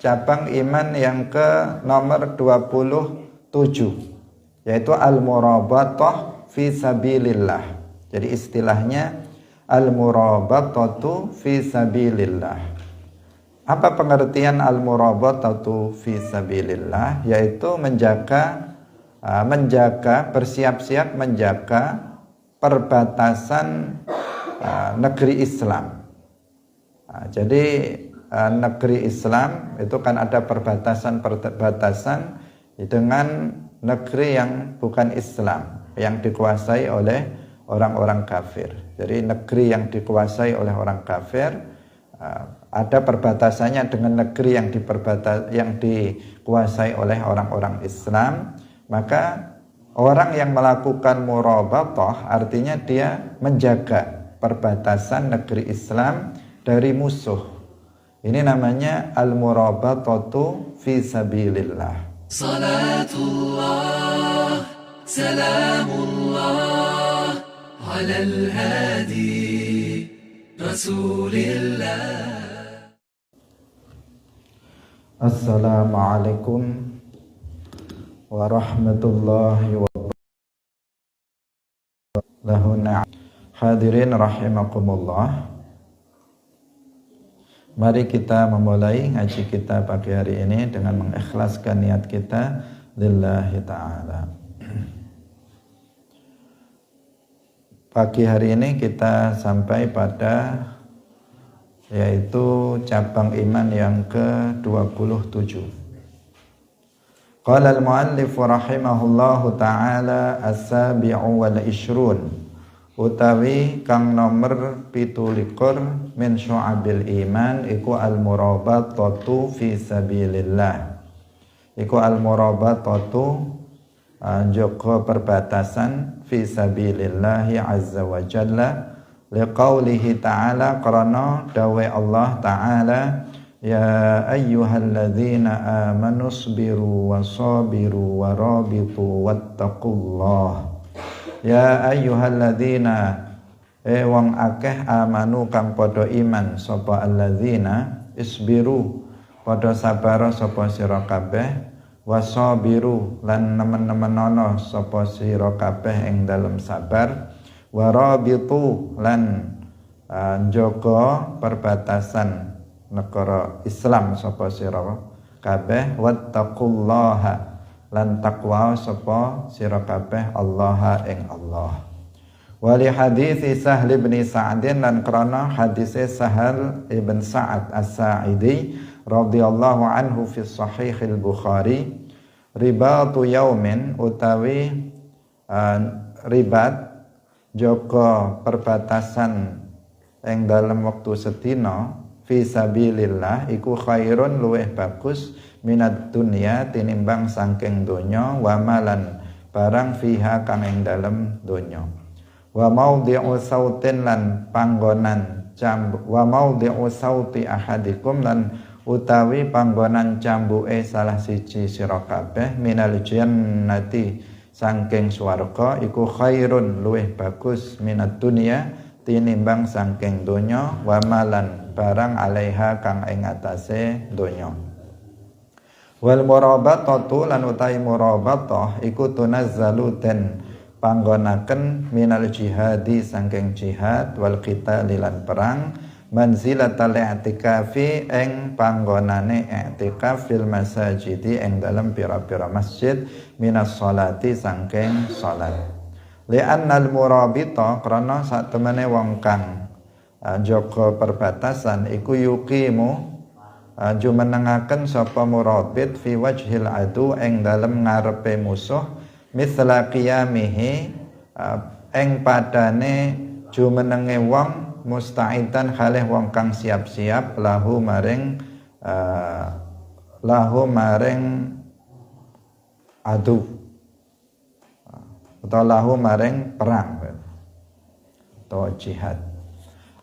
cabang iman yang ke nomor 27, yaitu al-murabatah fi sabilillah. Jadi istilahnya al-murabatatu fi sabilillah. Apa pengertian al-murabatatu fi sabilillah? Yaitu menjaga, bersiap-siap menjaga perbatasan negeri Islam. Jadi negeri Islam itu kan ada perbatasan dengan negeri yang bukan Islam, yang dikuasai oleh orang-orang kafir. Jadi negeri yang dikuasai oleh orang kafir ada perbatasannya dengan negeri yang dikuasai oleh orang-orang Islam. Maka orang yang melakukan murabatah artinya dia menjaga perbatasan negeri Islam dari musuh. Ini namanya al-murabatatu fi sabilillah. Salatullah, salamullah, ala al-hadi, rasulillah. Assalamualaikum warahmatullahi wabarakatuh. Hadirin rahimakumullah. Mari kita memulai ngaji kita pagi hari ini dengan mengikhlaskan niat kita lillahi ta'ala. Pagi hari ini kita sampai pada yaitu cabang iman yang ke-27. Qala al-muallif rahimahullahu ta'ala as-sabi'u wal ishrun, utawi kang nomor 17 min syu'abil iman iku al-murabatatu fi sabilillah. Iku al-murabatatu jaga perbatasan fi sabilillahi azza wa jalla, liqaulihi ta'ala, karena dawe Allah ta'ala, ya ayyuhalladzina amanu sabiru wasabiru warabitu wattaqullah. Ya ayyuhalladzina wong akeh amanu kang padha iman sapa alladzina, isbiru padha sabar sapa sira kabeh, wasabiru lan nemen-nemenono sapa sira kabeh ing dalem sabar, warabitu lan njaga perbatasan negara Islam sapa sira kabeh, wattaqullaha lan takwa sapa sira kabeh Allah ing Allah. Wali hadis Sahal bin Sa'din, lan krana hadis Sahal ibn Sa'ad As-Sa'idi radhiyallahu anhu fi Sahih al-Bukhari, ribatu yaumin, utawi ribat jaga perbatasan ing dalam waktu sedina fi sabilillah iku khairun, luweh bagus, minat dunya tinimbang sangking donya, wa malan barang fiha kang ing dalem donya, wa maudhi'u sautin lan panggonan wa maudhi'u sauti ahadikum lan utawi panggonan cambuke salah siji sira kabeh, minal jannati sangking swarga iku khairun, luweh bagus, minat dunya tinimbang sangking donya, wa malan barang alaiha kang ing atase donya. Wal murabatatu, lan utahi murabatah iku tunazzalu den panggonaken minal jihadi sangking jihad, wal qitali lan perang, manzilatal i'tikafi ing panggonane i'tikaf, fil masajidi ing dalem pira-pira masjid, minas sholati sangking salat. Li'annal murabita, krana sak temene wong kang jaga perbatasan iku yuqimu jumenengaken sapa murabit fi wajhil adu ing dalem ngarepe musuh, mithla qiyamihi ing padane jumenenge wong, musta'idan halih wong kang siap-siap, lahu maring adu atau lahu maring perang atau jihad.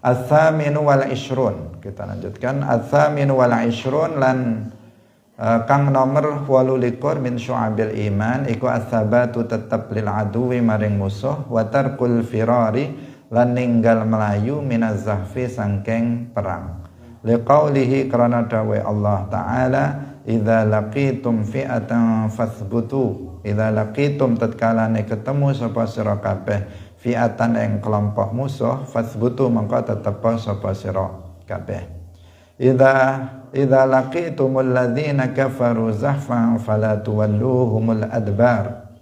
Ats-tsaminu wal ishrun, kita lanjutkan. Ats-tsaminu wal ishrun, lan kang nomor 28 min syu'abil iman iku as-sabatu tetep lil aduwi maring musuh, wa tarkul firari lan ninggal melayu minaz zahfi sangking perang. liqaulihi karena dawe Allah taala idza laqitum fi'atan fathbutu idza laqitum tatkalane ketemu sapa sira kabeh fi'atan ing kelompok musuh fathbutu mongko tetep sapa sira kabeh idza laqitumul ladzina kafaru zahfan fala tuwalluhumul adbar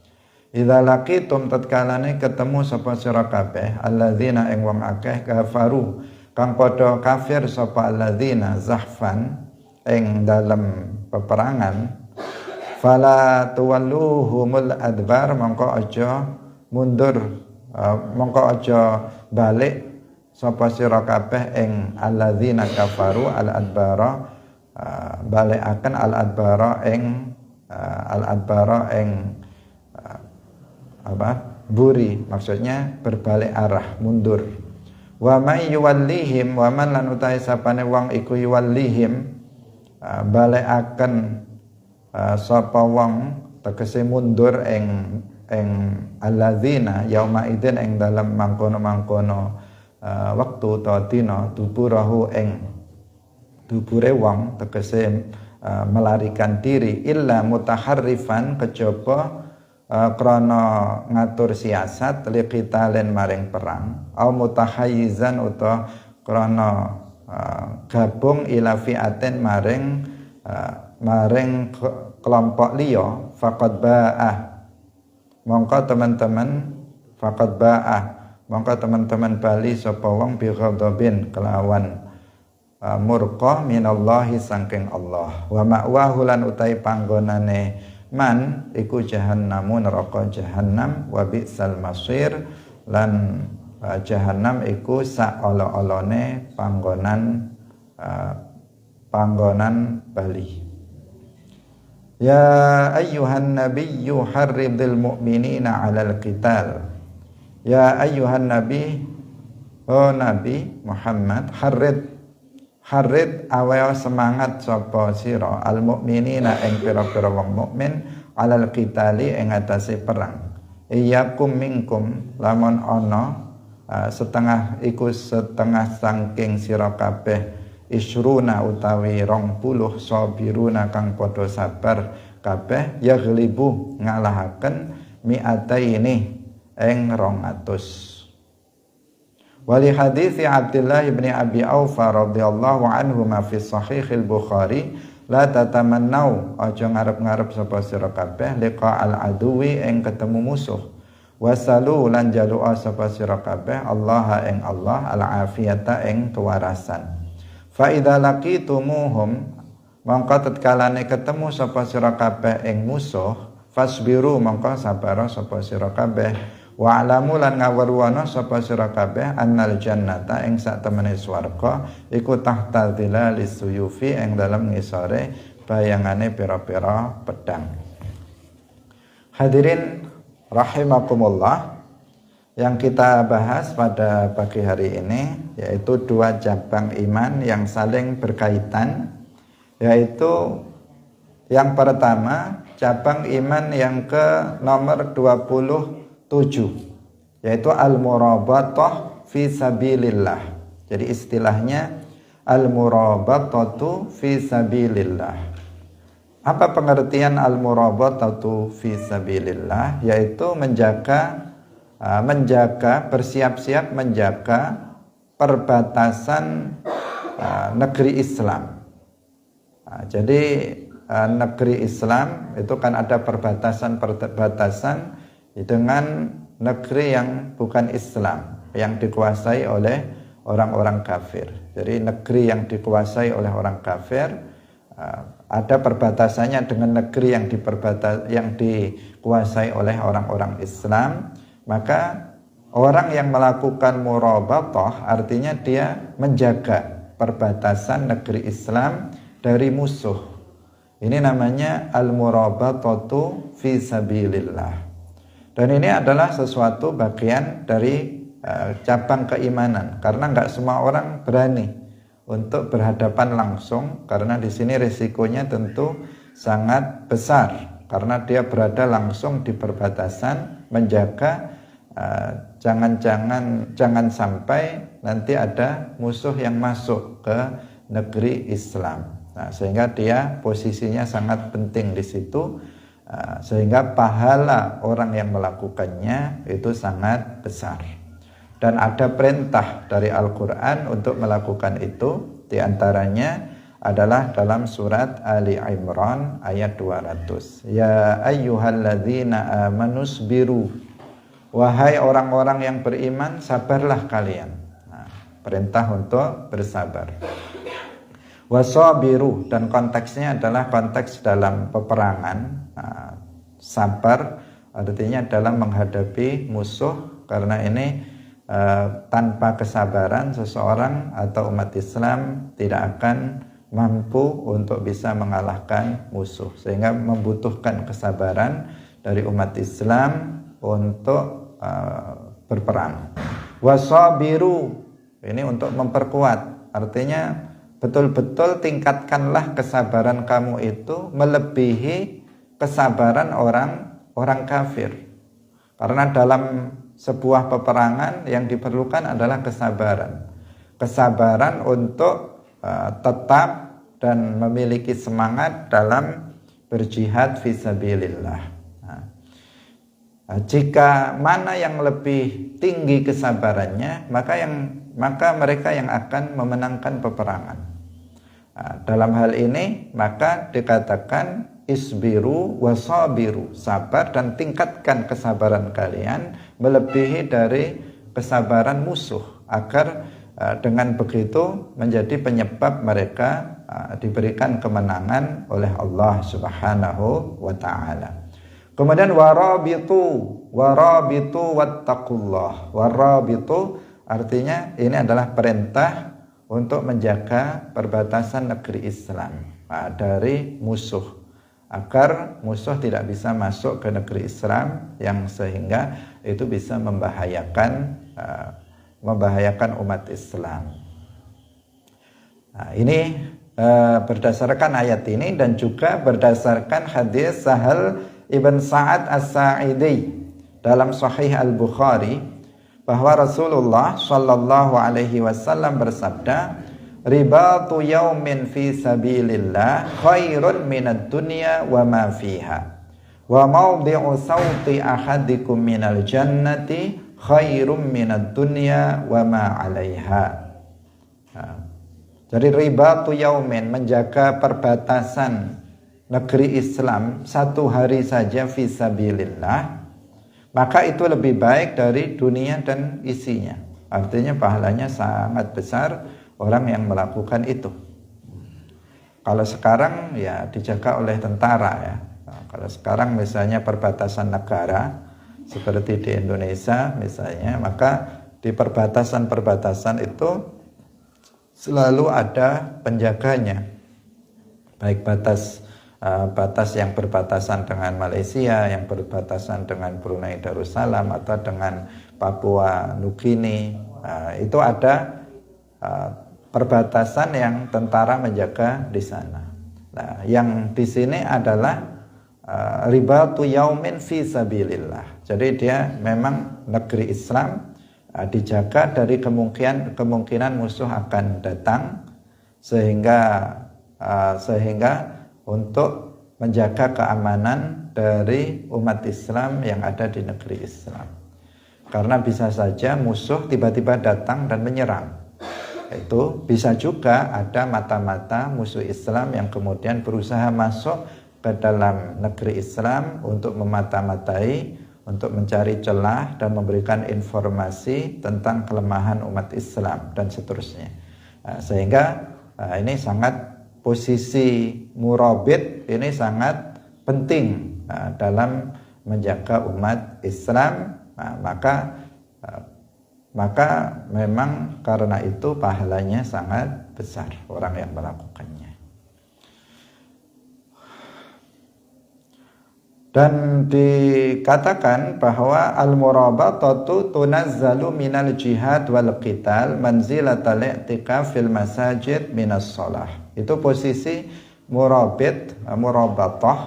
idza laqitum tatkalane ketemu sapa sira kabeh alladzina ing wong akeh kafaru kang padha kafir sapa alladzina zahfan ing dalam peperangan fala tuwalluhumul adbar mongko aja mundur mongko aja balik sapa sira kabeh ing alladzina kafaru al adbara balikaken al adbara ing buri maksudnya berbalik arah mundur wa may yuwallihim wa man lan utahe sapane wong iku yuwallihim balikaken sapa wong tegese mundur ing alladzina yauma idzin ing dalam mangkono-mangkono wektu ta dina duburahu ing dubure wong tegese melarikan diri illa mutaharrifan kejaba krana ngatur siasat liqitalen maring perang au mutahayyizan utawa krana gabung ila fi'atin maring kelompok liya faqad ba'ah mongko teman-teman bali sapa wong bi ghadabin kelawan murqa minallahi saking Allah wa ma'wahu lan utai panggonane man iku jahannamu neraka jahannam wa bi'sal masir lan jahannam iku saolo-olone panggonan bali. Ya ayyuhan nabiyyu harridil mu'minina 'alal qital. Ya ayyuhan nabi, oh Nabi Muhammad, harrid awew semangat sapa sira al mu'minina ing pira-pira wong mukmin 'alal qitali ing atase perang. Iyyakum minkum lamun ana setengah saking sira kabeh isruna utawi 20 sabiruna kang padha sabar kabeh yaghlibu ngalahaken mi'ataini ing 200. Wali hadits Abdullah bin Abi Aufa radhiyallahu anhu ma fi sahih al-Bukhari la tatamannau aja ngarep-ngarep sapa sira kabeh liqa al-aduwi ing ketemu musuh wasalu lan jalua sapa sira kabeh Allah ing Allah al-afiyata ing kewarasan. Fa idza laqitumuhum mongko tatkalane ketemu sapa sira kabeh ing musuh fasbiru mongko sabar sapa sira kabeh wa alamu lan ngawruwana sapa sira kabeh annal jannata ing sak temene swarga iku tahta dhilalis suyufi ing dalem ngisore bayangane pira-pira pedang. Hadirin rahimakumullah, yang kita bahas pada pagi hari ini yaitu dua cabang iman yang saling berkaitan, yaitu yang pertama cabang iman yang ke nomor 27 yaitu al-murabatah fi sabilillah. Jadi istilahnya al-murabatatu fi sabilillah. Apa pengertian al-murabatatu fi sabilillah? Yaitu bersiap-siap menjaga perbatasan negeri Islam. Jadi negeri Islam itu kan ada perbatasan dengan negeri yang bukan Islam, yang dikuasai oleh orang-orang kafir. Jadi negeri yang dikuasai oleh orang kafir ada perbatasannya dengan negeri yang dikuasai oleh orang-orang Islam. Maka orang yang melakukan murabatah artinya dia menjaga perbatasan negeri Islam dari musuh. Ini namanya al-murabatatu fi sabilillah. Dan ini adalah sesuatu bagian dari cabang keimanan, karena enggak semua orang berani untuk berhadapan langsung, karena di sini risikonya tentu sangat besar karena dia berada langsung di perbatasan menjaga jangan sampai nanti ada musuh yang masuk ke negeri Islam. Nah, sehingga dia posisinya sangat penting di situ, sehingga pahala orang yang melakukannya itu sangat besar. Dan ada perintah dari Al-Quran untuk melakukan itu, diantaranya adalah dalam surat Ali Imran ayat 200. Ya ayyuhalladzina amanusbiru, wahai orang-orang yang beriman, sabarlah kalian. Nah, perintah untuk bersabar. Wasabiru, dan konteksnya adalah konteks dalam peperangan. Nah, sabar artinya dalam menghadapi musuh, karena ini tanpa kesabaran seseorang atau umat Islam tidak akan mampu untuk bisa mengalahkan musuh, sehingga membutuhkan kesabaran dari umat Islam untuk berperang. Wasabiru, ini untuk memperkuat, artinya betul-betul tingkatkanlah kesabaran kamu itu melebihi kesabaran orang kafir. Karena dalam sebuah peperangan yang diperlukan adalah kesabaran. Kesabaran untuk tetap dan memiliki semangat dalam berjihad fisabilillah. Jika mana yang lebih tinggi kesabarannya, maka mereka yang akan memenangkan peperangan. Dalam hal ini maka dikatakan isbiru wasabiru, sabar dan tingkatkan kesabaran kalian melebihi dari kesabaran musuh, agar dengan begitu menjadi penyebab mereka diberikan kemenangan oleh Allah Subhanahu wa ta'ala. Kemudian warabitu wattaqullah. Warabitu artinya ini adalah perintah untuk menjaga perbatasan negeri Islam dari musuh, agar musuh tidak bisa masuk ke negeri Islam yang sehingga itu bisa membahayakan umat Islam. Nah, ini berdasarkan ayat ini dan juga berdasarkan hadis Sahal ibn Sa'ad As-Sa'idi dalam Sahih Al-Bukhari, bahwa Rasulullah Shallallahu Alaihi Wasallam bersabda, ribatu yaumin fi sabilillah khairun minad dunya wa ma fiha, wa mawdi'u sawti ahadikum minal jannati khairum minad dunya wa ma 'alaiha. Jadi ribatu yaumin, menjaga perbatasan negeri Islam satu hari saja fi sabilillah, maka itu lebih baik dari dunia dan isinya. Artinya pahalanya sangat besar orang yang melakukan itu. Kalau sekarang ya dijaga oleh tentara ya. Nah, kalau sekarang misalnya perbatasan negara seperti di Indonesia misalnya, maka di perbatasan-perbatasan itu selalu ada penjaganya. Baik batas yang berbatasan dengan Malaysia, yang berbatasan dengan Brunei Darussalam, atau dengan Papua Nugini, itu ada perbatasan yang tentara menjaga di sana. Nah, yang di sini adalah ribatu yaumin fi sabilillah. Jadi dia memang negeri Islam, dijaga dari kemungkinan musuh akan datang, sehingga untuk menjaga keamanan dari umat Islam yang ada di negeri Islam. Karena bisa saja musuh tiba-tiba datang dan menyerang. Itu bisa juga ada mata-mata musuh Islam yang kemudian berusaha masuk ke dalam negeri Islam untuk memata-matai, untuk mencari celah dan memberikan informasi tentang kelemahan umat Islam dan seterusnya. Sehingga ini sangat, posisi murabit ini sangat penting dalam menjaga umat Islam. Maka memang karena itu pahalanya sangat besar orang yang melakukannya. Dan dikatakan bahwa al-murabatatu tunazzalu minal jihad wal qital manzilatal i'tikaf fil masajid minas shalah. Itu posisi murabatah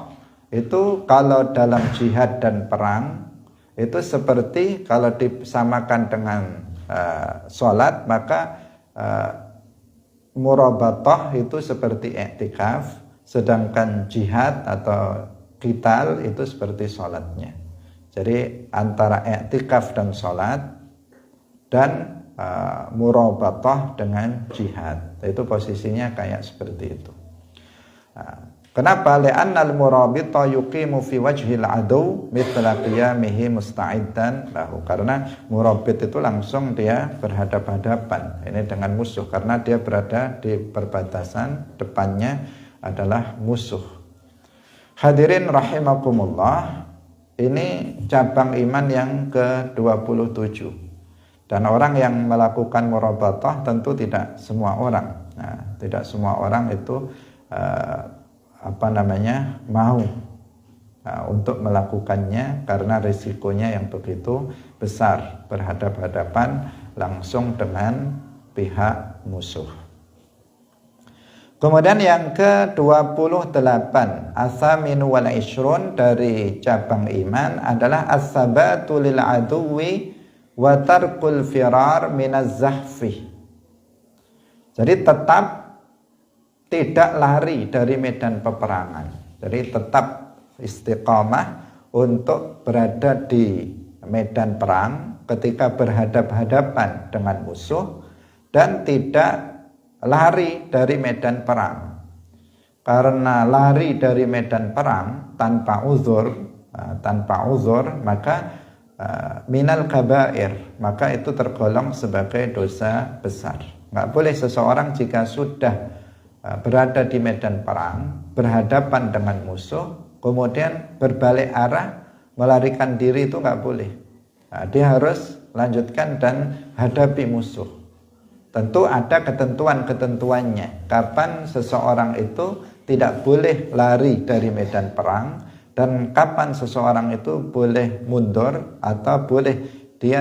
itu kalau dalam jihad dan perang itu seperti kalau disamakan dengan sholat, maka murabatah itu seperti i'tikaf, sedangkan jihad atau qital itu seperti sholatnya. Jadi antara i'tikaf dan sholat dan murabatah dengan jihad, itu posisinya kayak seperti itu. Kenapa? Li'annal murabita yuqimu fi wajhil adu mithla qiyamihi musta'iddan lahu. Karena murabit itu langsung dia berhadap-hadapan ini dengan musuh, karena dia berada di perbatasan, depannya adalah musuh. Hadirin rahimakumullah, ini cabang iman yang ke-27. Dan orang yang melakukan murabatah tentu tidak semua orang. Nah, tidak semua orang itu mau untuk melakukannya karena risikonya yang begitu besar, berhadap-hadapan langsung dengan pihak musuh. Kemudian yang ke-28, as-saminu wal ishrun dari cabang iman adalah as-sabatu lil aduwi wa tarkul firar minaz zahfi. Jadi tetap tidak lari dari medan peperangan. Jadi tetap istiqamah untuk berada di medan perang ketika berhadap-hadapan dengan musuh dan tidak lari dari medan perang. Karena lari dari medan perang tanpa uzur maka minal kabair, maka itu tergolong sebagai dosa besar. Nggak boleh seseorang jika sudah berada di medan perang, berhadapan dengan musuh, kemudian berbalik arah, melarikan diri, itu nggak boleh. Dia harus lanjutkan dan hadapi musuh. Tentu ada ketentuan-ketentuannya. Kapan seseorang itu tidak boleh lari dari medan perang, dan kapan seseorang itu boleh mundur atau dia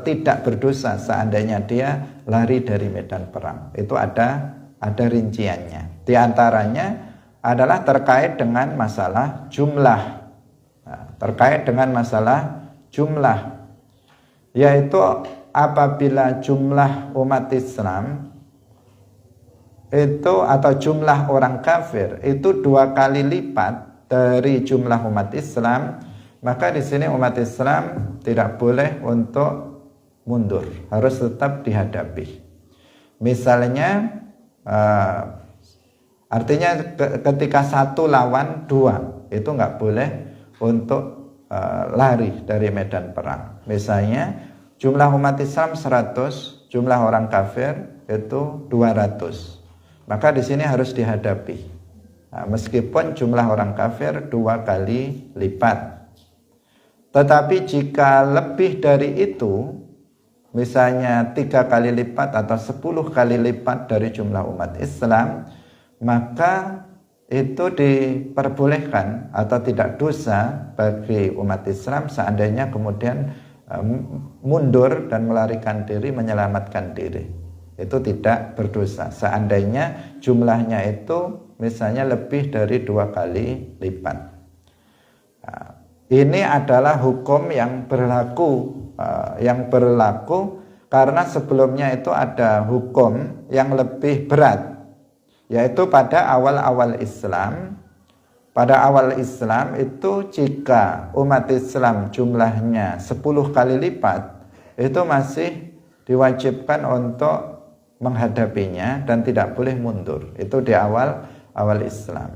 tidak berdosa seandainya dia lari dari medan perang. Itu ada rinciannya. Di antaranya adalah terkait dengan masalah jumlah. Terkait dengan masalah jumlah, yaitu apabila jumlah umat Islam itu atau jumlah orang kafir itu 2 kali lipat dari jumlah umat Islam, maka di sini umat Islam tidak boleh untuk mundur, harus tetap dihadapi. Misalnya artinya ketika 1 lawan 2 itu nggak boleh untuk lari dari medan perang. Misalnya jumlah umat Islam 100, jumlah orang kafir itu 200, maka di sini harus dihadapi. Meskipun jumlah orang kafir 2 kali lipat. Tetapi jika lebih dari itu, misalnya 3 kali lipat atau 10 kali lipat dari jumlah umat Islam, maka itu diperbolehkan atau tidak dosa bagi umat Islam seandainya kemudian mundur dan melarikan diri, menyelamatkan diri. Itu tidak berdosa seandainya jumlahnya itu misalnya lebih dari 2 kali lipat. Ini adalah hukum yang berlaku karena sebelumnya itu ada hukum yang lebih berat, yaitu pada awal-awal Islam. Pada awal Islam itu jika umat Islam jumlahnya 10 kali lipat, itu masih diwajibkan untuk menghadapinya dan tidak boleh mundur. Itu di awal Islam.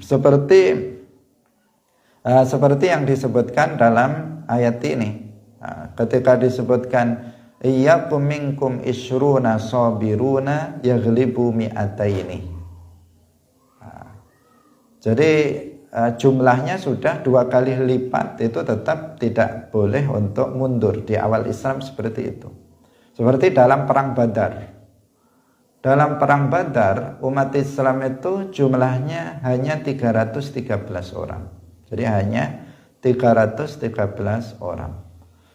Seperti yang disebutkan dalam ayat ini. Ketika disebutkan iyyakum minkum ishruna sabiruna yaghlibu mi'ataini. Jadi jumlahnya sudah 2 kali lipat, itu tetap tidak boleh untuk mundur di awal Islam seperti itu. Seperti dalam perang Badar. Dalam perang Badar umat Islam itu jumlahnya hanya 313 orang. Jadi hanya 313 orang.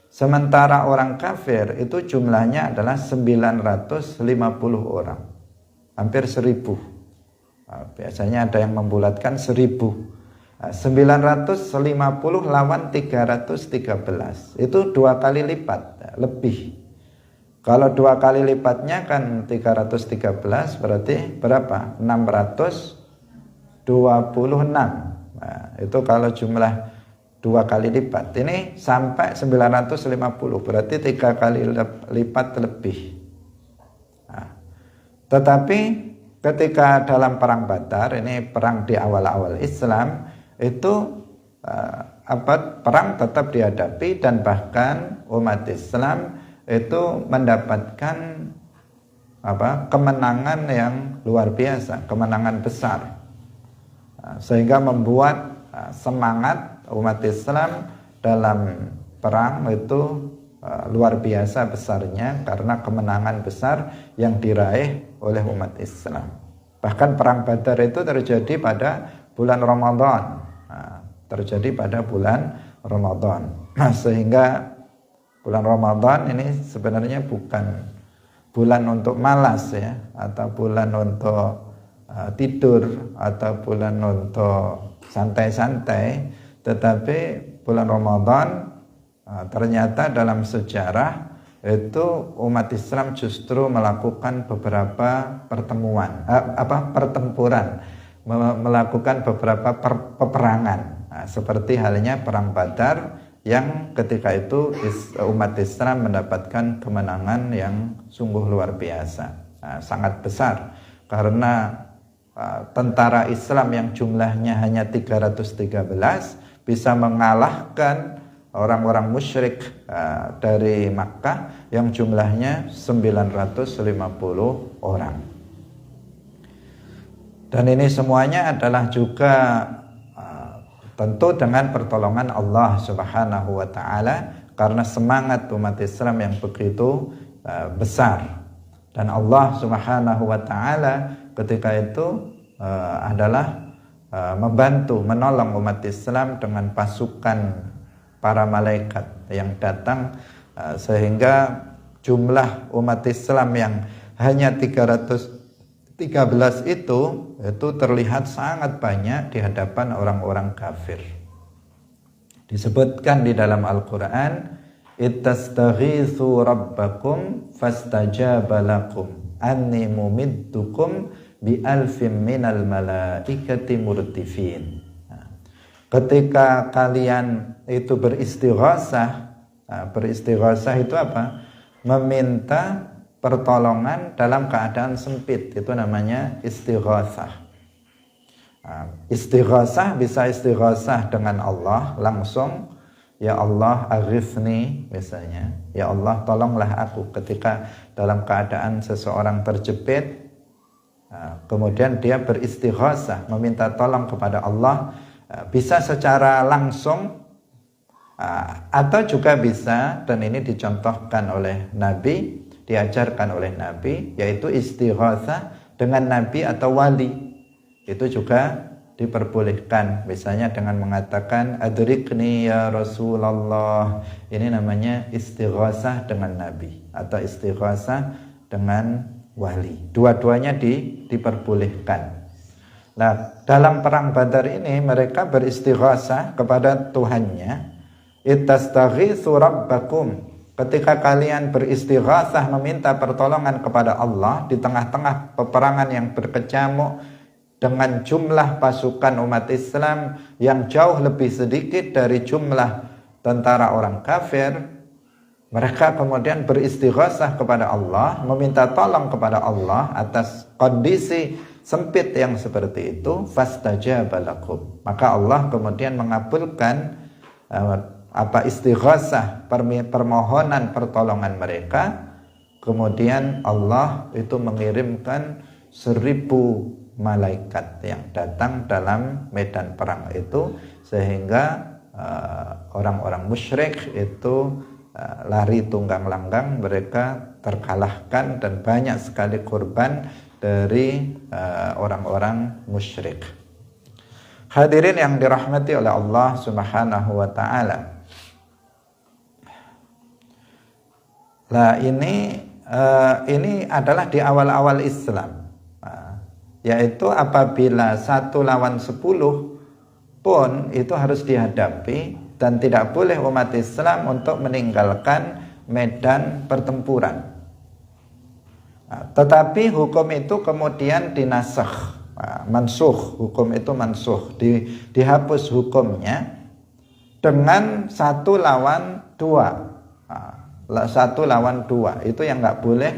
Sementara orang kafir itu jumlahnya adalah 950 orang. Hampir 1000. Biasanya ada yang membulatkan 1000. 950 lawan 313. Itu 2 kali lipat lebih. Kalau 2 kali lipatnya kan 313, berarti berapa? 626. Nah, itu kalau jumlah 2 kali lipat. Ini sampai 950, berarti 3 kali lipat lebih. Nah, tetapi ketika dalam perang Badar, ini perang di awal-awal Islam, itu perang tetap dihadapi, dan bahkan umat Islam itu mendapatkan kemenangan yang luar biasa, kemenangan besar. Sehingga membuat semangat umat Islam dalam perang itu luar biasa besarnya, karena kemenangan besar yang diraih oleh umat Islam. Bahkan perang Badar itu terjadi pada bulan Ramadan, sehingga bulan Ramadan ini sebenarnya bukan bulan untuk malas ya, atau bulan untuk tidur, atau bulan untuk santai-santai, tetapi bulan Ramadan ternyata dalam sejarah itu umat Islam justru melakukan beberapa pertempuran, melakukan beberapa peperangan, seperti halnya perang Badar, yang ketika itu umat Islam mendapatkan kemenangan yang sungguh luar biasa, sangat besar, karena tentara Islam yang jumlahnya hanya 313 bisa mengalahkan orang-orang musyrik dari Makkah yang jumlahnya 950 orang. Dan ini semuanya adalah juga tentu dengan pertolongan Allah Subhanahu wa taala, karena semangat umat Islam yang begitu besar. Dan Allah Subhanahu wa taala ketika itu adalah membantu, menolong umat Islam dengan pasukan para malaikat yang datang, sehingga jumlah umat Islam yang hanya 313 itu terlihat sangat banyak di hadapan orang-orang kafir. Disebutkan di dalam Al-Quran, ittastaghitsu rabbakum fastajaba lakum anni mumiddukum bi alfin minal malaikati murdifin. Ketika kalian itu beristighatsah itu apa? Meminta pertolongan dalam keadaan sempit, itu namanya istighatsah. Istighatsah bisa istighatsah dengan Allah langsung, ya Allah aghithni misalnya, ya Allah tolonglah aku, ketika dalam keadaan seseorang terjepit, kemudian dia beristighatsah, meminta tolong kepada Allah, bisa secara langsung atau juga bisa, dan ini dicontohkan oleh Nabi, diajarkan oleh Nabi, yaitu istighatsah dengan Nabi atau wali. Itu juga diperbolehkan, misalnya dengan mengatakan adrikni ya Rasulullah. Ini namanya istighatsah dengan Nabi atau istighatsah dengan wali. Dua-duanya diperbolehkan. Nah, dalam perang Badar ini mereka beristighatsah kepada Tuhannya. Ittastaghitsu rabbakum. Ketika kalian beristighatsah meminta pertolongan kepada Allah di tengah-tengah peperangan yang berkecamuk dengan jumlah pasukan umat Islam yang jauh lebih sedikit dari jumlah tentara orang kafir, mereka kemudian beristighatsah kepada Allah, meminta tolong kepada Allah atas kondisi sempit yang seperti itu. Fastajaba lakum. Maka Allah kemudian mengabulkan istighatsah, permohonan pertolongan mereka. Kemudian Allah itu mengirimkan 1000 malaikat yang datang dalam medan perang itu, sehingga orang-orang musyrik itu lari tunggang langgang, mereka terkalahkan dan banyak sekali korban dari orang-orang musyrik. Hadirin yang dirahmati oleh Allah Subhanahu wa taala. Nah, ini adalah di awal-awal Islam. Yaitu apabila 1 lawan 10 pun itu harus dihadapi, dan tidak boleh umat Islam untuk meninggalkan medan pertempuran. Tetapi hukum itu kemudian dinasakh, mansukh, hukum itu mansukh, dihapus hukumnya dengan 1 lawan 2. Nah, 1 lawan 2 itu yang nggak boleh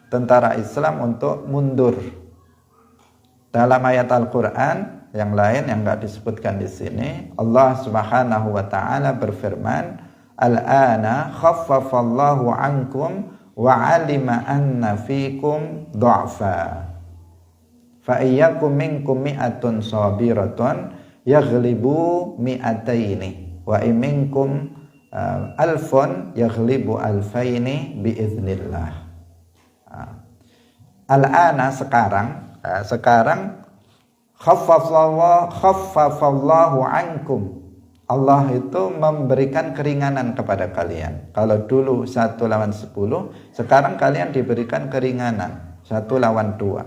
tentara Islam untuk mundur. Dalam ayat Al-Quran yang lain yang nggak disebutkan di sini, Allah Subhanahu wa taala berfirman, "Al-ana khaffafallahu ankum wa 'alima anna fikum du'afa. Fa iyyakum minkum mi'atun sabiratun yaghlibu mi'ataini wa minkum alfun yaghlibu alfaini biiznillah." Al-ana sekarang khaffafallahu ankum, Allah itu memberikan keringanan kepada kalian. Kalau dulu 1 lawan 10, sekarang kalian diberikan keringanan 1 lawan 2.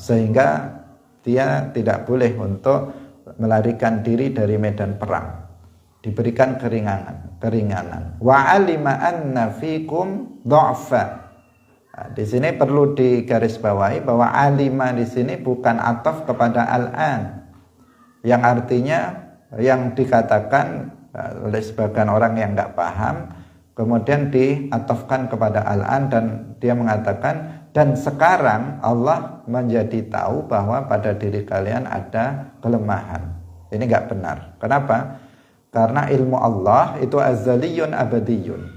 Sehingga dia tidak boleh untuk melarikan diri dari medan perang. Diberikan keringanan. Wa alima anna fikum du'afa. Di sini perlu digarisbawahi bahwa alima di sini bukan ataf kepada al-an, yang artinya yang dikatakan oleh sebagian orang yang nggak paham, kemudian diatafkan kepada al-an, dan dia mengatakan, dan sekarang Allah menjadi tahu bahwa pada diri kalian ada kelemahan. Ini nggak benar. Kenapa? Karena ilmu Allah itu azaliyun abadiyun.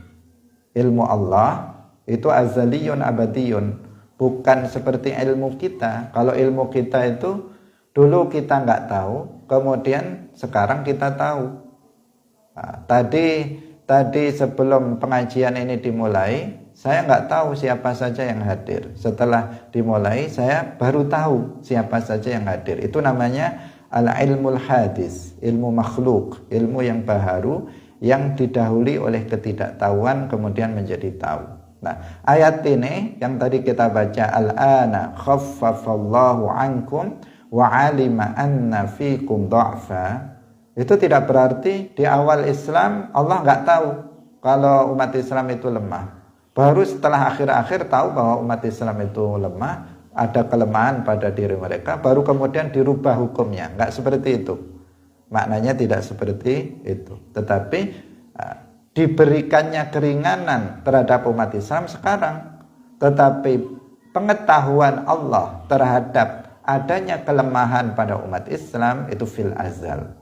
Ilmu Allah itu azaliyun abadiyun, bukan seperti ilmu kita. Kalau ilmu kita itu dulu kita nggak tahu, kemudian sekarang kita tahu. Tadi sebelum pengajian ini dimulai, saya nggak tahu siapa saja yang hadir. Setelah dimulai, saya baru tahu siapa saja yang hadir. Itu namanya al-ilmul hadis, ilmu makhluk, ilmu yang baharu, yang didahului oleh ketidaktahuan kemudian menjadi tahu. Nah, ayat ini yang tadi kita baca, al-ana khaffafallahu ankum wa 'alima anna fikum du'afa, itu tidak berarti di awal Islam Allah nggak tahu kalau umat Islam itu lemah. Baru setelah akhir-akhir tahu bahwa umat Islam itu lemah, ada kelemahan pada diri mereka, baru kemudian dirubah hukumnya. Nggak seperti itu. Maknanya tidak seperti itu. Tetapi diberikannya keringanan terhadap umat Islam sekarang, tetapi pengetahuan Allah terhadap adanya kelemahan pada umat Islam itu fil azal.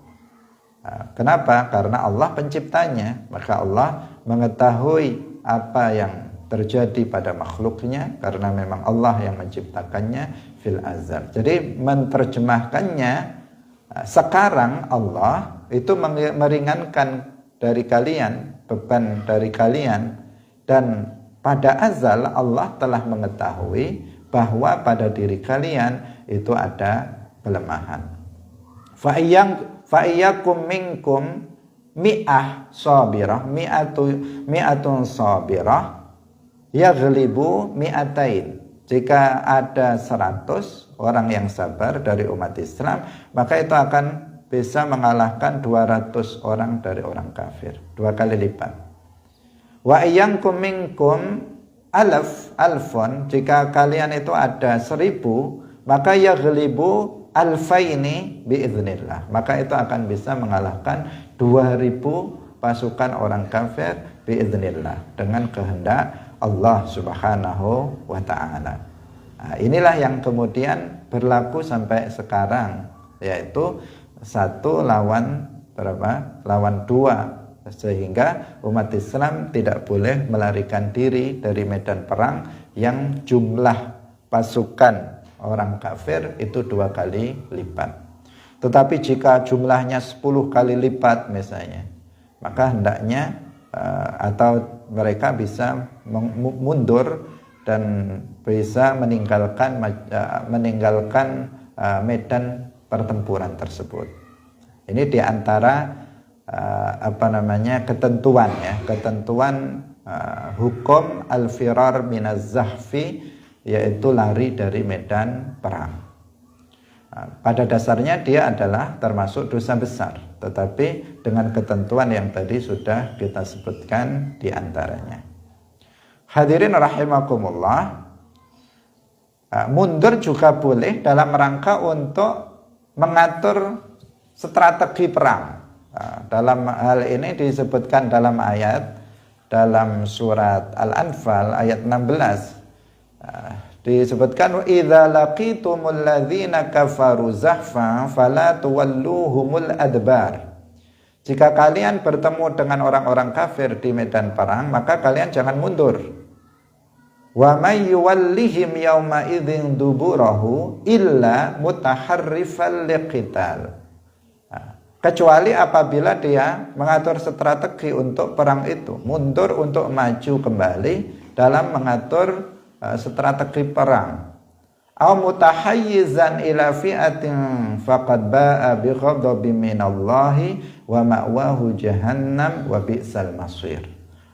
Kenapa? Karena Allah penciptanya, maka Allah mengetahui apa yang terjadi pada makhluknya, karena memang Allah yang menciptakannya fil azal. Jadi menerjemahkannya, sekarang Allah itu meringankan dari kalian, beban dari kalian, dan pada azal Allah telah mengetahui bahwa pada diri kalian itu ada kelemahan. Fa iyyakum minkum mi'ah sabirah, mi'atun sabirah yaghlibu mi'atain. Jika ada 100 orang yang sabar dari umat Islam, maka itu akan bisa mengalahkan 200 orang dari orang kafir, 2 kali lipat. Wa iyyakum minkum alfun, jika kalian itu ada 1000, maka yaghlibu alfaini biiznillah, maka itu akan bisa mengalahkan 2000 pasukan orang kafir biiznillah, dengan kehendak Allah Subhanahu wa taala. Inilah yang kemudian berlaku sampai sekarang, yaitu 1 lawan 2, sehingga umat Islam tidak boleh melarikan diri dari medan perang yang jumlah pasukan orang kafir itu 2 kali lipat. Tetapi jika jumlahnya 10 kali lipat misalnya, maka hendaknya atau mereka bisa mundur dan bisa meninggalkan medan pertempuran tersebut. Ini diantara ketentuan hukum al-firar minaz zahfi, yaitu lari dari medan perang. Pada dasarnya dia adalah termasuk dosa besar, tetapi dengan ketentuan yang tadi sudah kita sebutkan diantaranya. Hadirin rahimakumullah, Mundur juga boleh dalam rangka untuk mengatur strategi perang. Dalam hal ini disebutkan dalam ayat dalam surat Al-Anfal ayat 16. Disebutkan idza laqitumul ladzina kafaru zahfa fala tuwalluhumul adbar. Jika kalian bertemu dengan orang-orang kafir di medan perang, maka kalian jangan mundur. Wa may yuwallihim yauma idzin duburahu illa mutaharrifal liqital. Kecuali apabila dia mengatur strategi untuk perang itu, mundur untuk maju kembali dalam mengatur strategi perang. Aw mutahayyizan ila fi'atin faqad ba'a bi ghadabin minallahi wa ma'wahu jahannam wa bi'sal masir.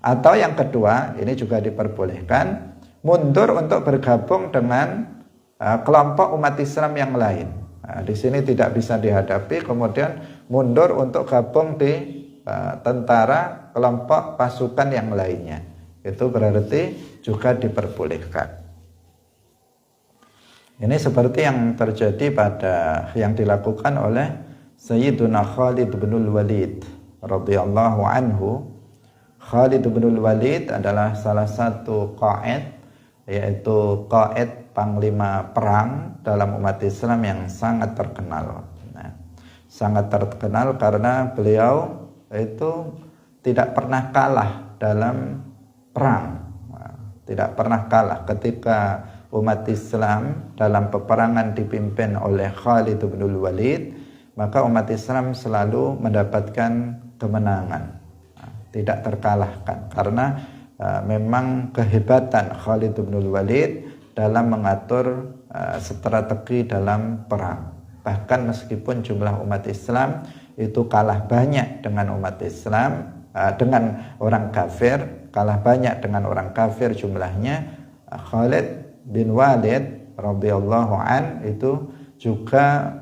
Atau yang kedua, ini juga diperbolehkan mundur untuk bergabung dengan kelompok umat Islam yang lain. Di sini tidak bisa dihadapi, kemudian mundur untuk gabung di tentara kelompok pasukan yang lainnya. Itu berarti juga diperbolehkan. Ini seperti yang terjadi pada yang dilakukan oleh Sayyiduna Khalid bin Walid radhiyallahu anhu. Khalid bin Walid adalah salah satu qaid, yaitu qaid panglima perang dalam umat Islam yang sangat terkenal. Sangat terkenal karena beliau itu tidak pernah kalah dalam perang. Tidak pernah kalah ketika umat Islam dalam peperangan dipimpin oleh Khalid bin Walid, maka umat Islam selalu mendapatkan kemenangan, tidak terkalahkan, karena memang kehebatan Khalid bin Walid dalam mengatur strategi dalam perang. Bahkan meskipun jumlah umat Islam itu kalah banyak dengan umat Islam, dengan orang kafir, kalah banyak dengan orang kafir jumlahnya, Khalid bin Walid radhiyallahu an itu juga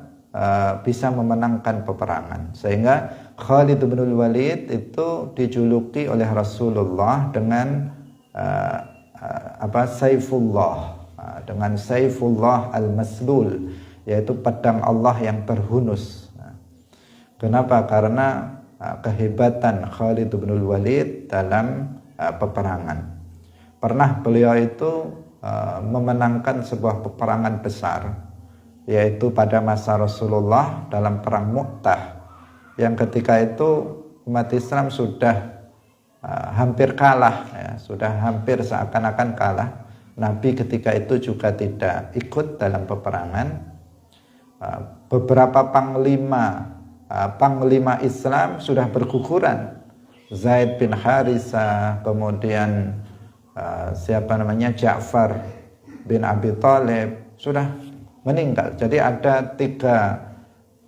bisa memenangkan peperangan, sehingga Khalid bin Walid itu dijuluki oleh Rasulullah dengan Saifullah, dengan Saifullah al-Maslul, yaitu pedang Allah yang berhunus. Kenapa? Karena kehebatan Khalid bin Walid dalam peperangan. Pernah beliau itu memenangkan sebuah peperangan besar, yaitu pada masa Rasulullah dalam perang Mu'tah, yang ketika itu umat Islam sudah hampir kalah, sudah hampir seakan-akan kalah. Nabi ketika itu juga tidak ikut dalam peperangan. Beberapa panglima Islam sudah berguguran. Zaid bin Harithah, kemudian Ja'far bin Abi Thalib sudah meninggal. Jadi ada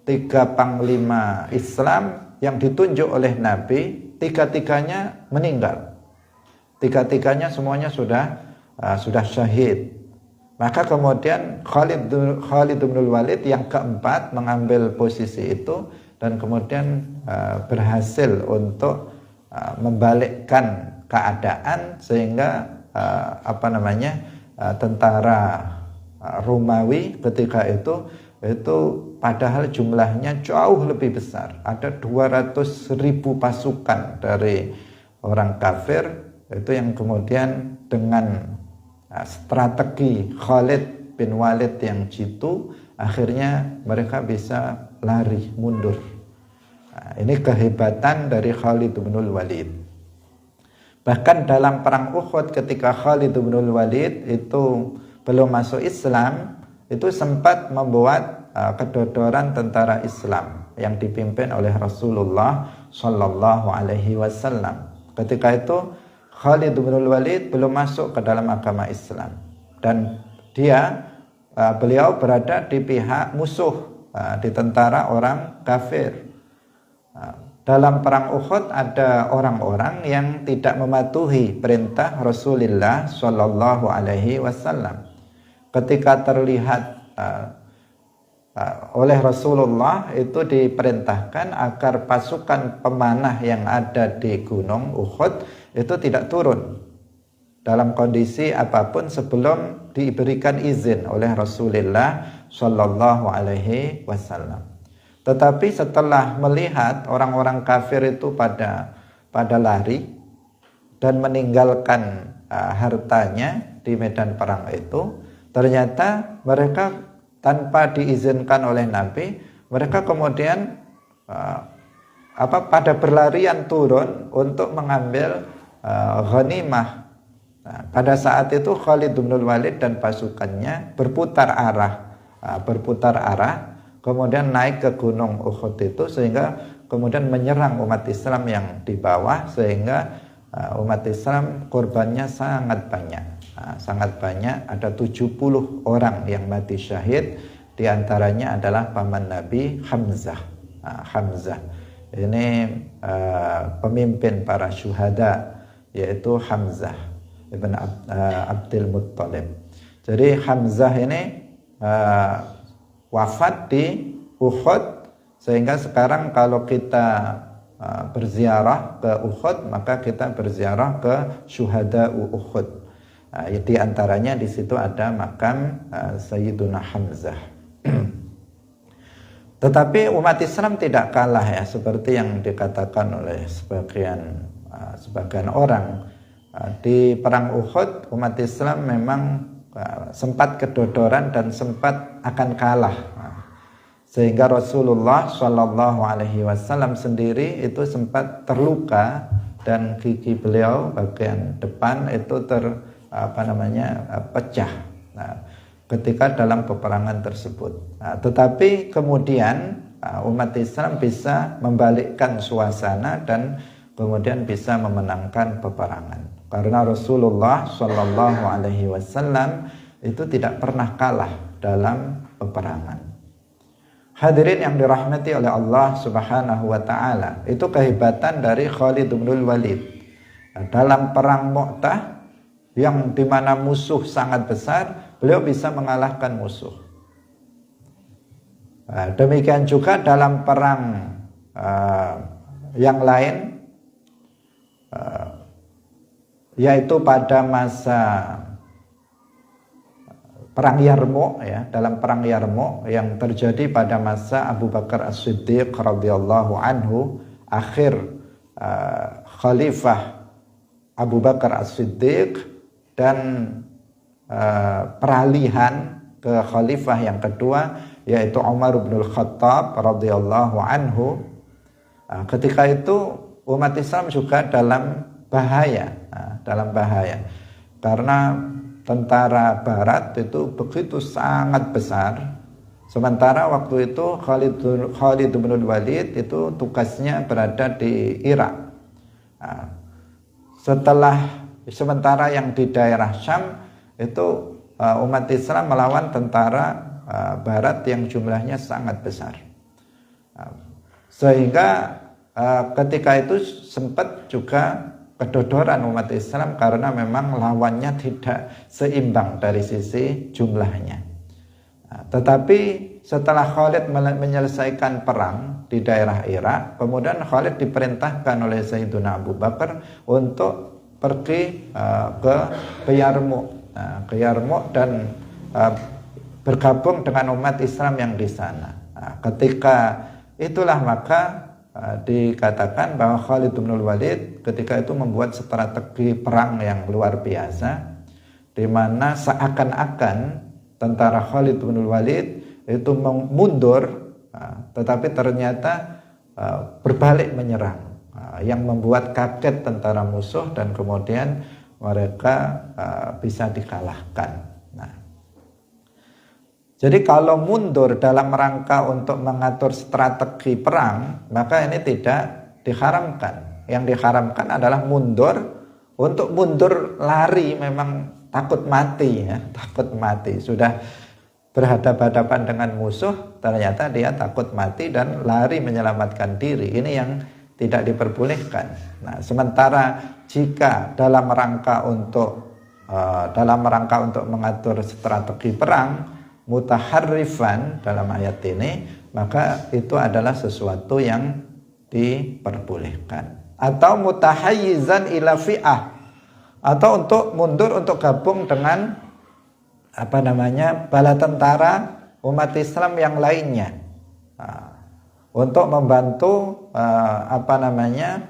tiga panglima Islam yang ditunjuk oleh Nabi, tiga-tiganya meninggal. Tiga-tiganya semuanya sudah syahid. Maka kemudian Khalid bin Walid yang keempat mengambil posisi itu dan kemudian berhasil untuk membalikkan keadaan, sehingga tentara Romawi ketika itu padahal jumlahnya jauh lebih besar, ada 200.000 pasukan dari orang kafir, itu yang kemudian dengan strategi Khalid bin Walid yang jitu, akhirnya mereka bisa lari mundur. Ini kehebatan dari Khalid bin Walid. Bahkan dalam perang Uhud ketika Khalid bin Walid itu belum masuk Islam, itu sempat membuat kedodoran tentara Islam yang dipimpin oleh Rasulullah Shallallahu Alaihi Wasallam. Ketika itu Khalid bin Walid belum masuk ke dalam agama Islam, dan beliau berada di pihak musuh, di tentara orang kafir. Dalam perang Uhud ada orang-orang yang tidak mematuhi perintah Rasulullah Shallallahu Alaihi Wasallam. Ketika terlihat oleh Rasulullah itu diperintahkan agar pasukan pemanah yang ada di gunung Uhud itu tidak turun dalam kondisi apapun sebelum diberikan izin oleh Rasulullah Shallallahu Alaihi Wasallam. Tetapi setelah melihat orang-orang kafir itu pada lari dan meninggalkan hartanya di medan perang itu, ternyata mereka tanpa diizinkan oleh Nabi, mereka kemudian pada berlarian turun untuk mengambil ghanimah. Nah, pada saat itu Khalid bin Walid dan pasukannya berputar arah, kemudian naik ke gunung Uhud itu, sehingga kemudian menyerang umat Islam yang di bawah, sehingga umat Islam korbannya sangat banyak, ada 70 orang yang mati syahid, diantaranya adalah paman Nabi Hamzah. Hamzah ini pemimpin para syuhada, yaitu Hamzah ibn Abdul Muttalib. Jadi Hamzah ini wafat di Uhud, sehingga sekarang kalau kita berziarah ke Uhud, maka kita berziarah ke syuhada Uhud. Di antaranya di situ ada makam Sayyiduna Hamzah. Tetapi umat Islam tidak kalah ya, seperti yang dikatakan oleh sebagian orang. Di perang Uhud umat Islam memang sempat kedodoran dan sempat akan kalah, sehingga Rasulullah Shallallahu Alaihi Wasallam sendiri itu sempat terluka dan gigi beliau bagian depan itu pecah ketika dalam peperangan tersebut. Tetapi kemudian umat Islam bisa membalikkan suasana dan kemudian bisa memenangkan peperangan. Karena Rasulullah Shallallahu Alaihi Wasallam itu tidak pernah kalah dalam peperangan. Hadirin yang dirahmati oleh Allah Subhanahu Wa Taala, itu kehebatan dari Khalid bin Walid. Dalam perang Mu'tah yang dimana musuh sangat besar, beliau bisa mengalahkan musuh. Demikian juga dalam perang yang lain, yaitu pada masa perang Yarmouk ya, dalam perang Yarmouk yang terjadi pada masa Abu Bakar As-Siddiq radhiyallahu anhu, akhir khalifah Abu Bakar As-Siddiq dan peralihan ke khalifah yang kedua, yaitu Umar bin Khattab radhiyallahu anhu. Ketika itu umat Islam juga dalam bahaya, karena tentara barat itu begitu sangat besar, sementara waktu itu Khalid bin Walid itu tugasnya berada di Irak. Sementara yang di daerah Syam itu umat Islam melawan tentara barat yang jumlahnya sangat besar, sehingga ketika itu sempat juga kedodoran umat Islam karena memang lawannya tidak seimbang dari sisi jumlahnya. Tetapi setelah Khalid menyelesaikan perang di daerah Irak, kemudian Khalid diperintahkan oleh Sayyiduna Abu Bakar untuk pergi ke Yarmouk dan bergabung dengan umat Islam yang di sana. Ketika itulah maka dikatakan bahwa Khalid bin Walid ketika itu membuat strategi perang yang luar biasa, di mana seakan-akan tentara Khalid bin Walid itu mundur, tetapi ternyata berbalik menyerang, yang membuat kaget tentara musuh dan kemudian mereka bisa dikalahkan. Jadi kalau mundur dalam rangka untuk mengatur strategi perang, maka ini tidak diharamkan. Yang diharamkan adalah mundur untuk mundur lari, memang takut mati ya, takut mati. Sudah berhadapan-hadapan dengan musuh, ternyata dia takut mati dan lari menyelamatkan diri. Ini yang tidak diperbolehkan. Nah, sementara jika dalam rangka untuk mengatur strategi perang, mutaharrifan dalam ayat ini, maka itu adalah sesuatu yang diperbolehkan. Atau mutahayyizan ila fi'ah, atau untuk mundur untuk gabung dengan bala tentara umat Islam yang lainnya untuk membantu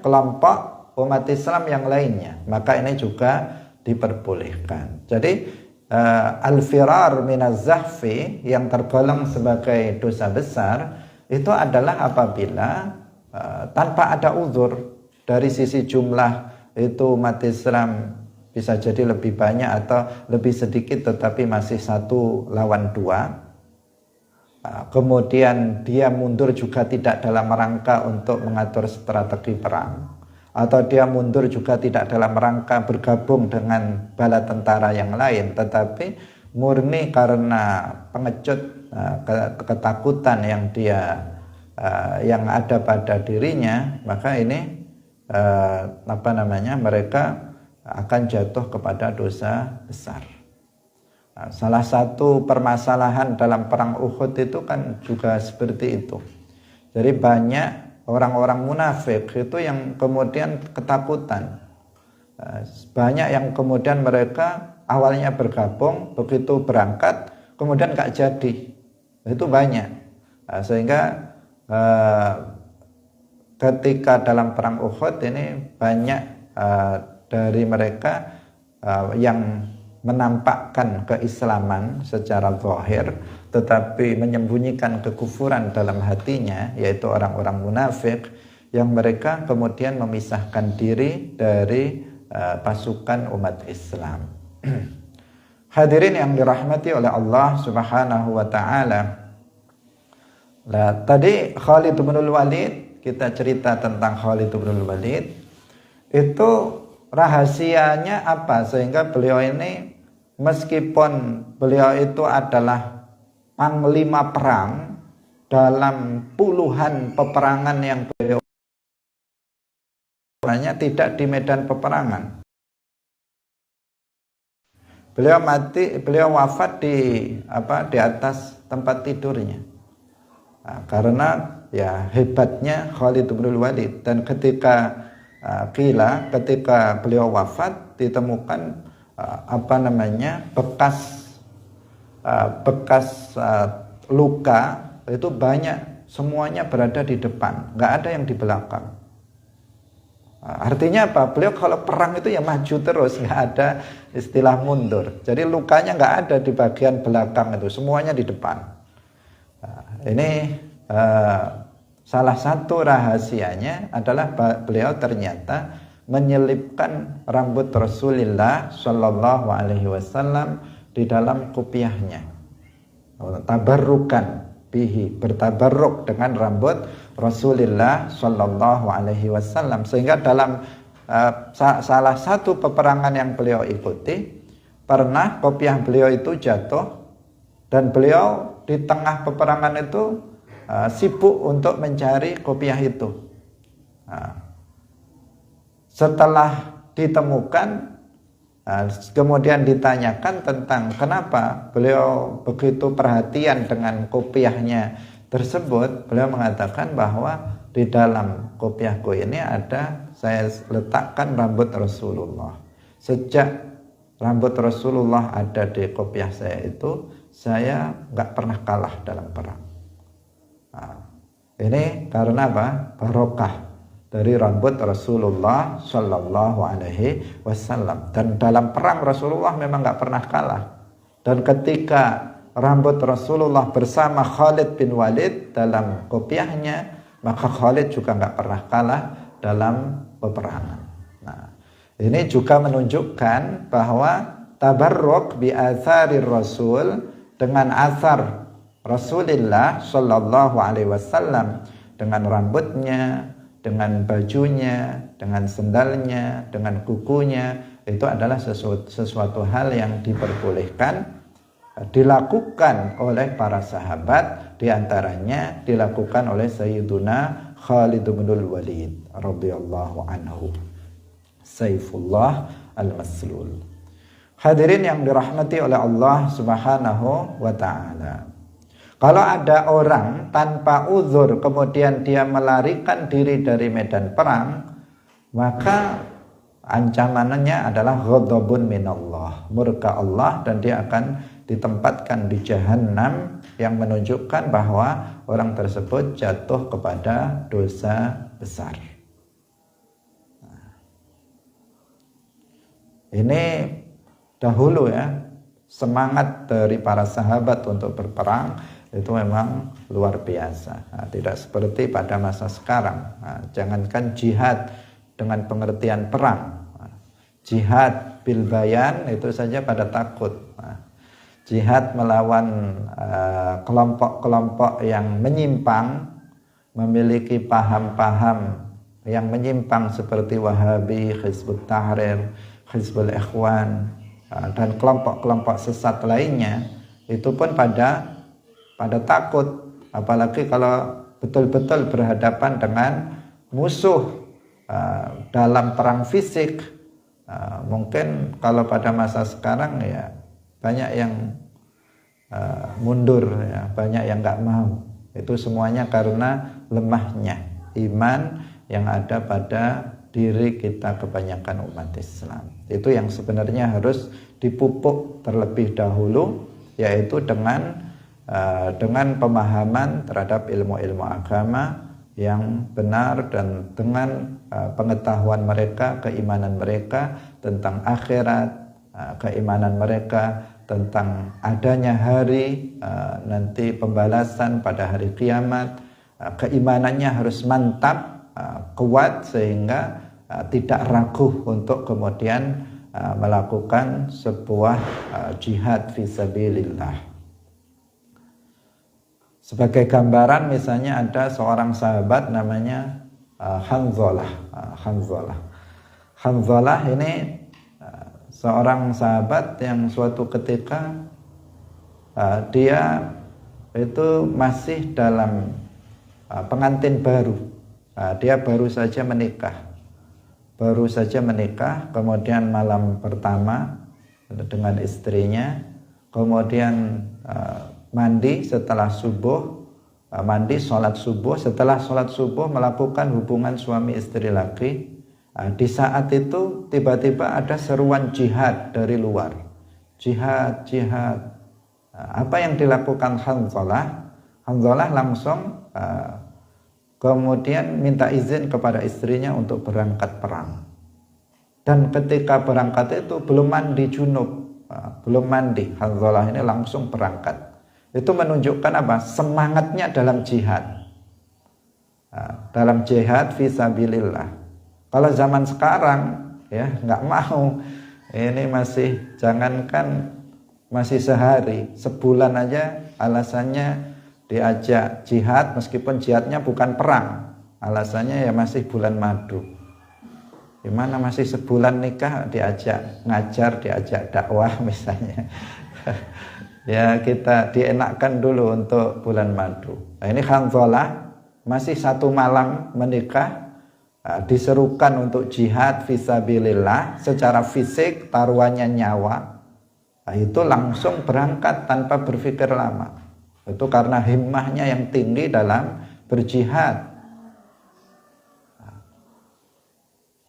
kelompok umat Islam yang lainnya, maka ini juga diperbolehkan. Jadi al-firar minaz zahfi yang tergolong sebagai dosa besar itu adalah apabila tanpa ada uzur. Dari sisi jumlah itu umat Islam bisa jadi lebih banyak atau lebih sedikit, tetapi masih 1 lawan 2. Kemudian dia mundur juga tidak dalam rangka untuk mengatur strategi perang, atau dia mundur juga tidak dalam rangka bergabung dengan bala tentara yang lain, tetapi murni karena pengecut, ketakutan yang ada pada dirinya, maka ini mereka akan jatuh kepada dosa besar. Salah satu permasalahan dalam perang Uhud itu kan juga seperti itu. Jadi banyak orang-orang munafik itu yang kemudian ketakutan. Banyak yang kemudian mereka awalnya bergabung, begitu berangkat kemudian gak jadi. Itu banyak. Sehingga ketika dalam perang Uhud ini banyak dari mereka yang menampakkan keislaman secara zahir tetapi menyembunyikan kekufuran dalam hatinya, yaitu orang-orang munafik yang mereka kemudian memisahkan diri dari pasukan umat Islam. Hadirin yang dirahmati oleh Allah Subhanahu wa taala. Tadi Khalid bin Walid, kita cerita tentang Khalid bin Walid. Itu rahasianya apa sehingga beliau ini, meskipun beliau itu adalah panglima perang dalam puluhan peperangan yang beliau hanya tidak di medan peperangan. Beliau wafat di atas tempat tidurnya. Karena ya hebatnya Khalid bin Walid, dan ketika beliau wafat ditemukan bekas luka itu banyak, semuanya berada di depan, nggak ada yang di belakang. Artinya apa? Beliau kalau perang itu ya maju terus, nggak ada istilah mundur. Jadi lukanya nggak ada di bagian belakang, itu semuanya di depan. Ini salah satu rahasianya adalah beliau ternyata menyelipkan rambut Rasulullah Shallallahu Alaihi Wasallam di dalam kopiahnya, tabarrukan bihi, bertabarruk dengan rambut Rasulullah Shallallahu Alaihi Wasallam, sehingga dalam salah satu peperangan yang beliau ikuti pernah kopiah beliau itu jatuh, dan beliau di tengah peperangan itu sibuk untuk mencari kopiah itu. Setelah ditemukan, kemudian ditanyakan tentang kenapa beliau begitu perhatian dengan kopiahnya tersebut, beliau mengatakan bahwa di dalam kopiahku ini saya letakkan rambut Rasulullah. Sejak rambut Rasulullah ada di kopiah saya itu, saya nggak pernah kalah dalam perang. Ini karena apa? Barokah dari rambut Rasulullah Shallallahu Alaihi Wasallam. Dan dalam perang Rasulullah memang nggak pernah kalah. Dan ketika rambut Rasulullah bersama Khalid bin Walid dalam kopiahnya, maka Khalid juga nggak pernah kalah dalam peperangan. Nah, ini juga menunjukkan bahwa tabarruk bi atharir Rasul, dengan asar Rasulullah Shallallahu Alaihi Wasallam, dengan rambutnya, dengan bajunya, dengan sendalnya, dengan kukunya, itu adalah sesuatu hal yang diperbolehkan dilakukan oleh para sahabat, diantaranya dilakukan oleh Sayyiduna Khalid bin Walid radhiyallahu anhu, Saifullah al-Maslul. Hadirin yang dirahmati oleh Allah Subhanahu wa ta'ala. Kalau ada orang tanpa uzur kemudian dia melarikan diri dari medan perang, maka ancamannya adalah ghadabun minallah, murka Allah, dan dia akan ditempatkan di Jahannam, yang menunjukkan bahwa orang tersebut jatuh kepada dosa besar. Ini dahulu ya, semangat dari para sahabat untuk berperang itu memang luar biasa. Nah, tidak seperti pada masa sekarang. Nah, jangankan jihad dengan pengertian perang, jihad bil bayan itu saja pada takut. Nah, jihad melawan kelompok-kelompok yang menyimpang, memiliki paham-paham yang menyimpang seperti Wahabi, Hizbut Tahrir, Hizbul Ikhwan, dan kelompok-kelompok sesat lainnya, itu pun pada takut, apalagi kalau betul-betul berhadapan dengan musuh dalam perang fisik. Mungkin kalau pada masa sekarang ya banyak yang mundur ya, banyak yang nggak mau. Itu semuanya karena lemahnya iman yang ada pada diri kita kebanyakan umat Islam. Itu yang sebenarnya harus dipupuk terlebih dahulu, yaitu dengan pemahaman terhadap ilmu-ilmu agama yang benar, dan dengan pengetahuan mereka, keimanan mereka tentang akhirat, keimanan mereka tentang adanya hari nanti pembalasan pada hari kiamat. Keimanannya harus mantap, kuat, sehingga tidak ragu untuk kemudian melakukan sebuah jihad fisabilillah. Sebagai gambaran, misalnya ada seorang sahabat namanya Hanzalah. Hanzalah ini seorang sahabat yang suatu ketika dia itu masih dalam pengantin baru. Dia baru saja menikah, kemudian malam pertama dengan istrinya, kemudian mandi setelah subuh, sholat subuh. Setelah sholat subuh melakukan hubungan suami istri lagi. Di saat itu tiba-tiba ada seruan jihad dari luar. Jihad. Apa yang dilakukan Hanzalah? Hanzalah langsung kemudian minta izin kepada istrinya untuk berangkat perang. Dan ketika berangkat itu belum mandi junub, belum mandi. Hanzalah ini langsung berangkat. Itu menunjukkan apa? Semangatnya dalam jihad. Dalam jihad fisabilillah. Kalau zaman sekarang ya nggak mau. Ini masih, jangankan masih sehari, sebulan aja alasannya diajak jihad, meskipun jihadnya bukan perang. Alasannya ya masih bulan madu. Gimana masih sebulan nikah diajak ngajar, diajak dakwah misalnya. Ya kita dienakkan dulu untuk bulan madu. Nah, ini Hanzalah masih satu malam menikah, diserukan untuk jihad fisabilillah secara fisik, taruhannya nyawa. Nah, itu langsung berangkat tanpa berpikir lama. Itu karena himmahnya yang tinggi dalam berjihad.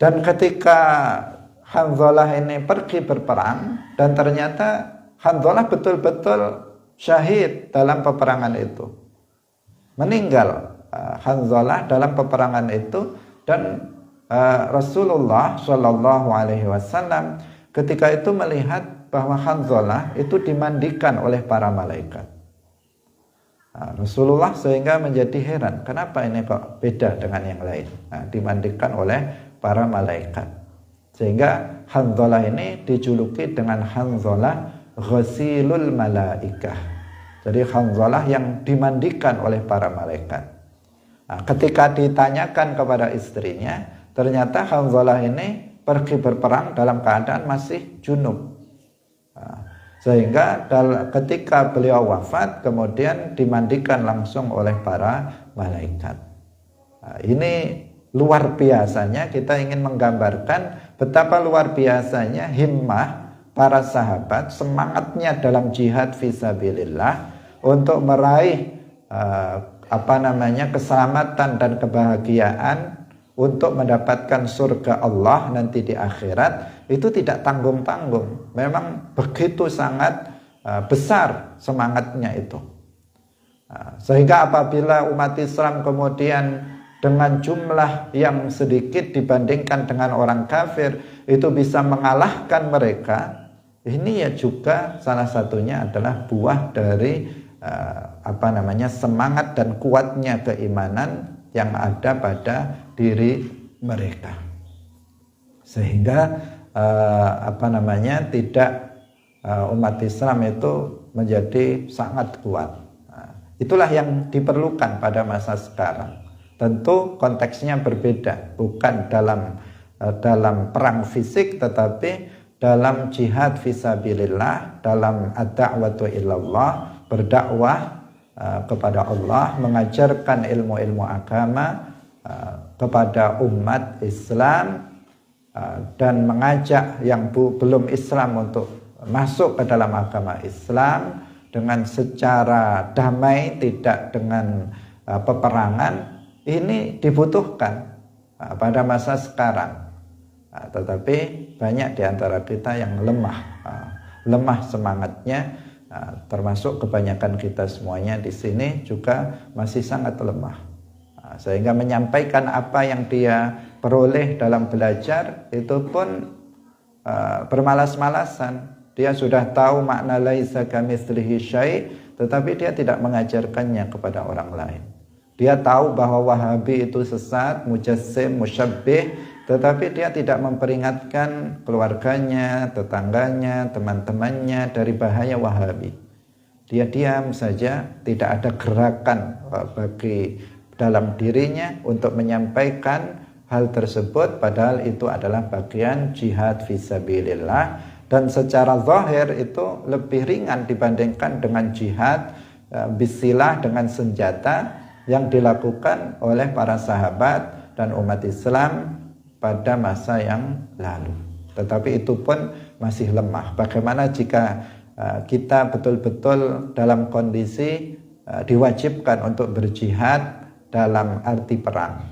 Dan ketika Hanzalah ini pergi berperang, dan ternyata Hanzalah betul-betul syahid dalam peperangan itu. Meninggal Hanzalah dalam peperangan itu, dan Rasulullah Shallallahu Alaihi Wasallam ketika itu melihat bahwa Hanzalah itu dimandikan oleh para malaikat. Rasulullah sehingga menjadi heran, kenapa ini kok beda dengan yang lain? Dimandikan oleh para malaikat, sehingga Hanzalah ini dijuluki dengan Hanzalah Ghasilul Malaikah. Jadi Hanzalah yang dimandikan oleh para malaikat. Ketika ditanyakan kepada istrinya, ternyata Hanzalah ini pergi berperang dalam keadaan masih junub. Sehingga ketika beliau wafat, kemudian dimandikan langsung oleh para malaikat. Ini luar biasanya, kita ingin menggambarkan betapa luar biasanya himmah para sahabat, semangatnya dalam jihad fisabilillah untuk meraih keselamatan dan kebahagiaan, untuk mendapatkan surga Allah nanti di akhirat. Itu tidak tanggung-tanggung, memang begitu sangat besar semangatnya itu. Sehingga apabila umat Islam kemudian dengan jumlah yang sedikit dibandingkan dengan orang kafir itu bisa mengalahkan mereka, ini ya juga salah satunya adalah buah dari semangat dan kuatnya keimanan yang ada pada diri mereka. Sehingga tidak umat Islam itu menjadi sangat kuat. Itulah yang diperlukan pada masa sekarang. Tentu konteksnya berbeda, bukan dalam perang fisik, tetapi dalam jihad fisabilillah, dalam ad-da'watu ilallah, berdakwah kepada Allah, mengajarkan ilmu-ilmu agama kepada umat Islam, dan mengajak yang belum Islam untuk masuk ke dalam agama Islam dengan secara damai, tidak dengan peperangan. Ini dibutuhkan pada masa sekarang. Tetapi banyak di antara kita yang lemah semangatnya, termasuk kebanyakan kita semuanya di sini juga masih sangat lemah. Sehingga menyampaikan apa yang dia peroleh dalam belajar itu pun bermalas-malasan. Dia sudah tahu makna laisa kamitslihi syai', tetapi dia tidak mengajarkannya kepada orang lain. Dia tahu bahwa Wahabi itu sesat, mujassim, musyabbih, tetapi dia tidak memperingatkan keluarganya, tetangganya, teman-temannya dari bahaya Wahabi. Dia diam saja, tidak ada gerakan bagi dalam dirinya untuk menyampaikan hal tersebut, padahal itu adalah bagian jihad fisabilillah. Dan secara zahir itu lebih ringan dibandingkan dengan jihad bisilah dengan senjata yang dilakukan oleh para sahabat dan umat Islam pada masa yang lalu. Tetapi itu pun masih lemah. Bagaimana jika kita betul-betul dalam kondisi diwajibkan untuk berjihad dalam arti perang?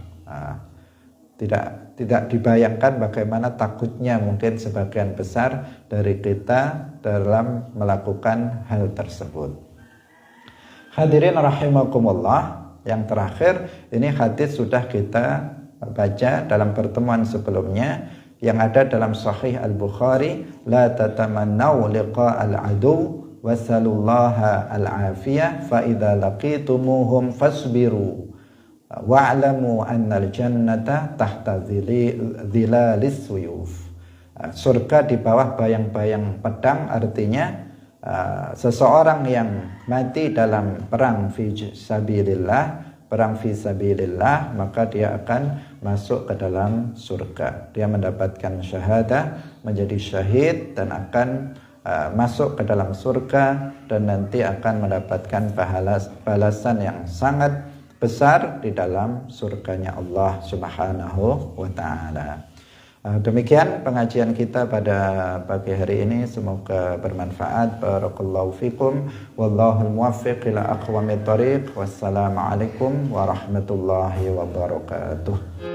Tidak dibayangkan bagaimana takutnya mungkin sebagian besar dari kita dalam melakukan hal tersebut. Hadirin rahimakumullah, yang terakhir ini hadis sudah kita baca dalam pertemuan sebelumnya yang ada dalam Sahih Al-Bukhari, la tatamannau liqa'al adu wasalullaha al-afiyah fa idza laqitumuhum fasbiru wa'lamu annal jannata tahta zilalis suyuf. Surga di bawah bayang-bayang pedang, artinya seseorang yang mati dalam perang fi sabilillah, maka dia akan masuk ke dalam surga. Dia mendapatkan syahadah, menjadi syahid, dan akan masuk ke dalam surga, dan nanti akan mendapatkan balasan yang sangat besar di dalam surganya Allah Subhanahu wa ta'ala. Demikian pengajian kita pada pagi hari ini, semoga bermanfaat. Barakallahu fikum, wallahul muwaffiq ila aqwamit thoriq. Wassalamualaikum warahmatullahi wabarakatuh.